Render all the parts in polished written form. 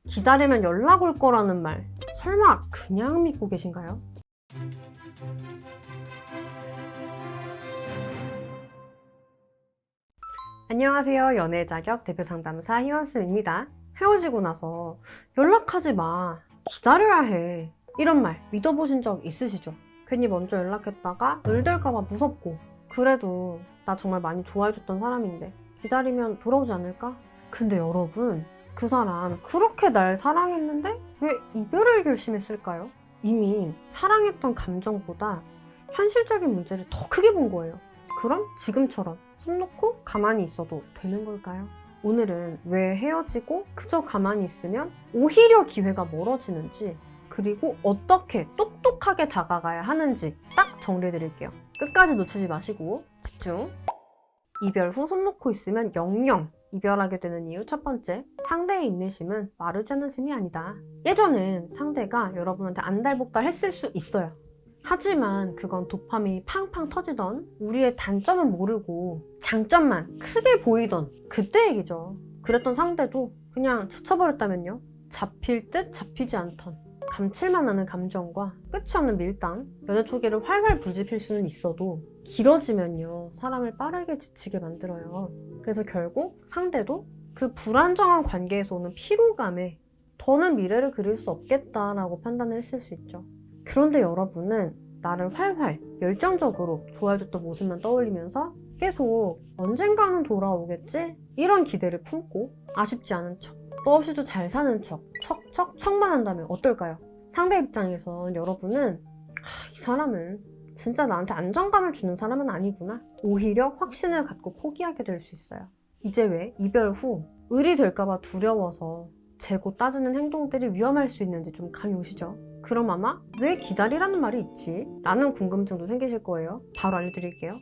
기다리면 연락 올 거라는 말, 설마 그냥 믿고 계신가요? 안녕하세요. 연애자격 대표상담사 희원쌤입니다. 헤어지고 나서 연락하지 마, 기다려야 해, 이런 말 믿어보신 적 있으시죠? 괜히 먼저 연락했다가 을될까봐 무섭고, 그래도 나 정말 많이 좋아해줬던 사람인데 기다리면 돌아오지 않을까? 근데 여러분, 그 사람 그렇게 날 사랑했는데 왜 이별을 결심했을까요? 이미 사랑했던 감정보다 현실적인 문제를 더 크게 본 거예요. 그럼 지금처럼 손 놓고 가만히 있어도 되는 걸까요? 오늘은 왜 헤어지고 그저 가만히 있으면 오히려 기회가 멀어지는지, 그리고 어떻게 똑똑하게 다가가야 하는지 딱 정리해드릴게요. 끝까지 놓치지 마시고 집중! 이별 후 손 놓고 있으면 영영 이별하게 되는 이유 첫 번째, 상대의 인내심은 마르지 않는 셈이 아니다. 예전엔 상대가 여러분한테 안달복달 했을 수 있어요. 하지만 그건 도파민이 팡팡 터지던, 우리의 단점을 모르고 장점만 크게 보이던 그때 얘기죠. 그랬던 상대도 그냥 지쳐버렸다면요? 잡힐 듯 잡히지 않던 감칠맛 나는 감정과 끝이 없는 밀당, 연애 초기를 활활 불지필 수는 있어도 길어지면요, 사람을 빠르게 지치게 만들어요. 그래서 결국 상대도 그 불안정한 관계에서 오는 피로감에 더는 미래를 그릴 수 없겠다라고 판단을 했을 수 있죠. 그런데 여러분은 나를 활활 열정적으로 좋아해줬던 모습만 떠올리면서 계속 언젠가는 돌아오겠지? 이런 기대를 품고 아쉽지 않은 척, 또 없이도 잘 사는 척, 척만 한다면 어떨까요? 상대 입장에선 여러분은 이 사람은 진짜 나한테 안정감을 주는 사람은 아니구나, 오히려 확신을 갖고 포기하게 될 수 있어요. 이제 왜 이별 후 을이 될까봐 두려워서 재고 따지는 행동들이 위험할 수 있는지 좀 감이 오시죠? 그럼 아마 왜 기다리라는 말이 있지? 라는 궁금증도 생기실 거예요. 바로 알려드릴게요.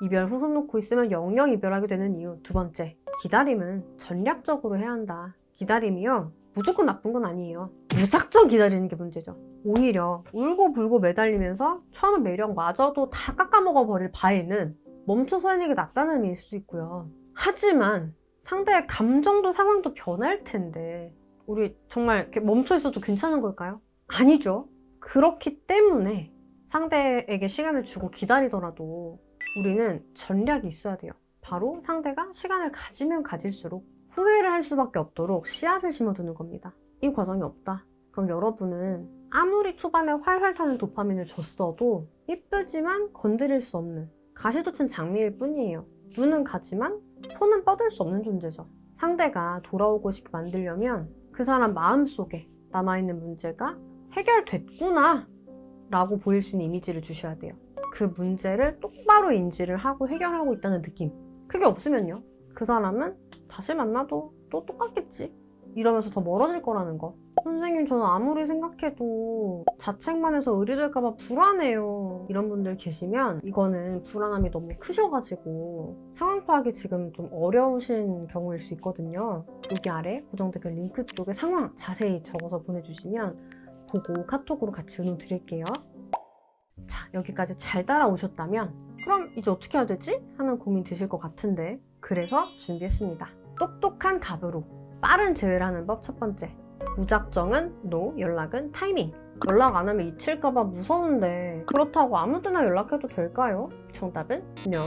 이별 후 손 놓고 있으면 영영 이별하게 되는 이유 두 번째, 기다림은 전략적으로 해야 한다. 기다림이요, 무조건 나쁜 건 아니에요. 무작정 기다리는 게 문제죠. 오히려 울고불고 매달리면서 처음에 매력마저도 다 깎아먹어버릴 바에는 멈춰서 하는 게 낫다는 의미일 수도 있고요. 하지만 상대의 감정도 상황도 변할 텐데 우리 정말 이렇게 멈춰 있어도 괜찮은 걸까요? 아니죠. 그렇기 때문에 상대에게 시간을 주고 기다리더라도 우리는 전략이 있어야 돼요. 바로 상대가 시간을 가지면 가질수록 후회를 할 수밖에 없도록 씨앗을 심어두는 겁니다. 이 과정이 없다, 그럼 여러분은 아무리 초반에 활활 타는 도파민을 줬어도 이쁘지만 건드릴 수 없는 가시돋친 장미일 뿐이에요. 눈은 가지만 손은 뻗을 수 없는 존재죠. 상대가 돌아오고 싶게 만들려면 그 사람 마음속에 남아있는 문제가 해결됐구나 라고 보일 수 있는 이미지를 주셔야 돼요. 그 문제를 똑바로 인지를 하고 해결하고 있다는 느낌. 그게 없으면요, 그 사람은 다시 만나도 또 똑같겠지 이러면서 더 멀어질 거라는 거. 선생님, 저는 아무리 생각해도 자책만 해서 의리될까봐 불안해요, 이런 분들 계시면 이거는 불안함이 너무 크셔가지고 상황 파악이 지금 좀 어려우신 경우일 수 있거든요. 여기 아래 고정 댓글 링크 쪽에 상황 자세히 적어서 보내주시면 보고 카톡으로 같이 응원 드릴게요. 자, 여기까지 잘 따라오셨다면 그럼 이제 어떻게 해야 되지? 하는 고민 드실 것 같은데, 그래서 준비했습니다. 똑똑한 갑으로 빠른 재회를 하는 법 첫 번째, 무작정은 NO, 연락은 타이밍. 연락 안 하면 잊힐까봐 무서운데 그렇다고 아무 때나 연락해도 될까요? 정답은 NO.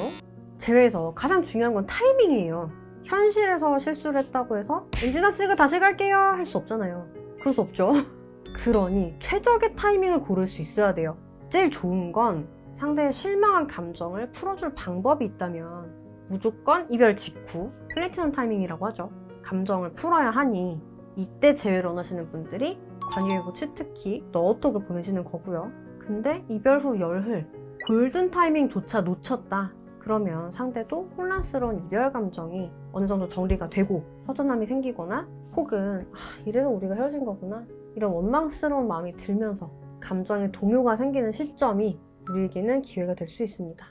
재회에서 가장 중요한 건 타이밍이에요. 현실에서 실수를 했다고 해서 엔진아 쓰고 다시 갈게요 할 수 없잖아요. 그럴 수 없죠. 그러니 최적의 타이밍을 고를 수 있어야 돼요. 제일 좋은 건 상대의 실망한 감정을 풀어줄 방법이 있다면 무조건 이별 직후 플래티넘 타이밍이라고 하죠. 감정을 풀어야 하니 이때 재회를 원하시는 분들이 관계회복 치트키 너어톡을 보내시는 거고요. 근데 이별 후 열흘 골든 타이밍조차 놓쳤다, 그러면 상대도 혼란스러운 이별 감정이 어느 정도 정리가 되고 허전함이 생기거나 혹은 이래서 우리가 헤어진 거구나 이런 원망스러운 마음이 들면서 감정의 동요가 생기는 시점이 우리에게는 기회가 될 수 있습니다.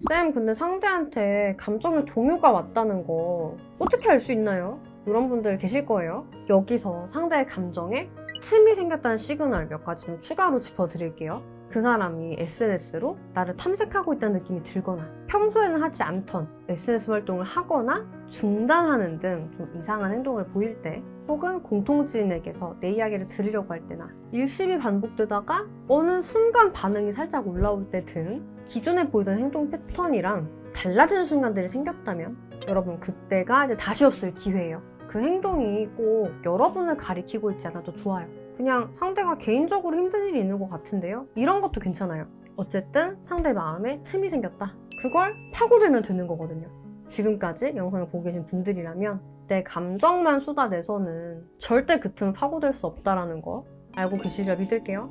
쌤, 근데 상대한테 감정의 동요가 왔다는 거 어떻게 알 수 있나요? 이런 분들 계실 거예요. 여기서 상대의 감정에 틈이 생겼다는 시그널 몇 가지 좀 추가로 짚어드릴게요. 그 사람이 SNS로 나를 탐색하고 있다는 느낌이 들거나 평소에는 하지 않던 SNS 활동을 하거나 중단하는 등 좀 이상한 행동을 보일 때, 혹은 공통지인에게서 내 이야기를 들으려고 할 때나 일십이 반복되다가 어느 순간 반응이 살짝 올라올 때 등 기존에 보이던 행동 패턴이랑 달라지는 순간들이 생겼다면 여러분 그때가 이제 다시 없을 기회예요. 그 행동이 꼭 여러분을 가리키고 있지 않아도 좋아요. 그냥 상대가 개인적으로 힘든 일이 있는 것 같은데요? 이런 것도 괜찮아요. 어쨌든 상대 마음에 틈이 생겼다. 그걸 파고들면 되는 거거든요. 지금까지 영상을 보고 계신 분들이라면 내 감정만 쏟아내서는 절대 그 틈을 파고들 수 없다는 거 알고 계시리라 믿을게요.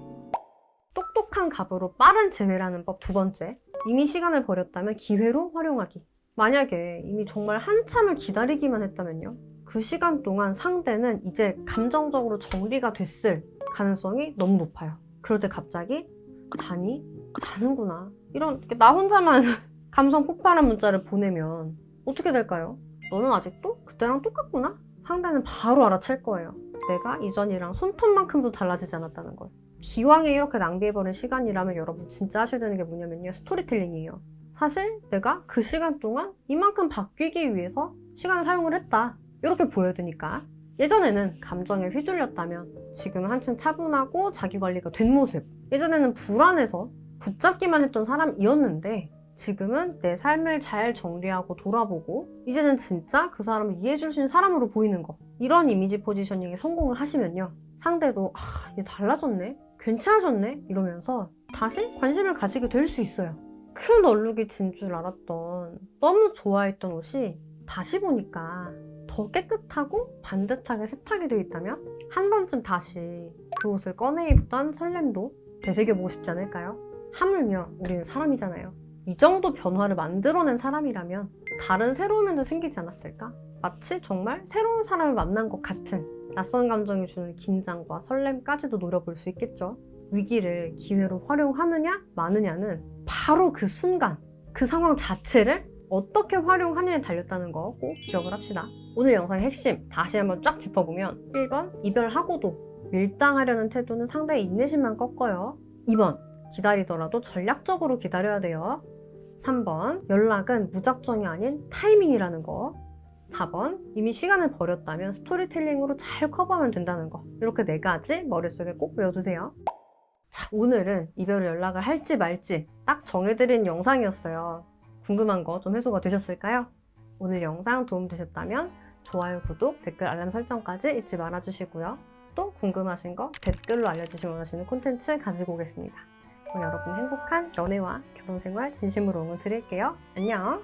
똑똑한 갑으로 빠른 재회라는 법 두 번째. 이미 시간을 버렸다면 기회로 활용하기. 만약에 이미 정말 한참을 기다리기만 했다면요. 그 시간 동안 상대는 이제 감정적으로 정리가 됐을 가능성이 너무 높아요. 그럴 때 갑자기 자니? 자는구나. 이런 나 혼자만 감성 폭발한 문자를 보내면 어떻게 될까요? 너는 아직도 그때랑 똑같구나? 상대는 바로 알아챌 거예요. 내가 이전이랑 손톱만큼도 달라지지 않았다는 걸. 기왕에 이렇게 낭비해버린 시간이라면 여러분 진짜 하셔야 되는 게 뭐냐면요. 스토리텔링이에요. 사실 내가 그 시간 동안 이만큼 바뀌기 위해서 시간을 사용을 했다. 이렇게 보여드니까 예전에는 감정에 휘둘렸다면 지금은 한층 차분하고 자기관리가 된 모습. 예전에는 불안해서 붙잡기만 했던 사람이었는데 지금은 내 삶을 잘 정리하고 돌아보고 이제는 진짜 그 사람을 이해해줄 수 있는 사람으로 보이는 거. 이런 이미지 포지셔닝에 성공을 하시면요. 상대도 얘 달라졌네? 괜찮아졌네? 이러면서 다시 관심을 가지게 될 수 있어요. 큰 얼룩이 진 줄 알았던 너무 좋아했던 옷이 다시 보니까 더 깨끗하고 반듯하게 세탁이 되어 있다면 한 번쯤 다시 그 옷을 꺼내 입던 설렘도 되새겨보고 싶지 않을까요? 하물며 우리는 사람이잖아요. 이 정도 변화를 만들어낸 사람이라면 다른 새로운 면도 생기지 않았을까? 마치 정말 새로운 사람을 만난 것 같은 낯선 감정이 주는 긴장과 설렘까지도 노려볼 수 있겠죠. 위기를 기회로 활용하느냐 마느냐는 바로 그 순간, 그 상황 자체를 어떻게 활용하느냐에 달렸다는 거 꼭 기억을 합시다. 오늘 영상의 핵심 다시 한번 쫙 짚어보면 1번 이별하고도 밀당하려는 태도는 상대의 인내심만 꺾어요. 2번 기다리더라도 전략적으로 기다려야 돼요. 3번 연락은 무작정이 아닌 타이밍이라는 거. 4번 이미 시간을 버렸다면 스토리텔링으로 잘 커버하면 된다는 거. 이렇게 4가지 머릿속에 꼭 외워두세요. 자, 오늘은 이별을 연락을 할지 말지 딱 정해드린 영상이었어요. 궁금한 거 좀 해소가 되셨을까요? 오늘 영상 도움되셨다면 좋아요, 구독, 댓글, 알람 설정까지 잊지 말아주시고요. 또 궁금하신 거 댓글로 알려주시면 원하시는 콘텐츠 가지고 오겠습니다. 그럼 여러분 행복한 연애와 결혼생활 진심으로 응원 드릴게요. 안녕!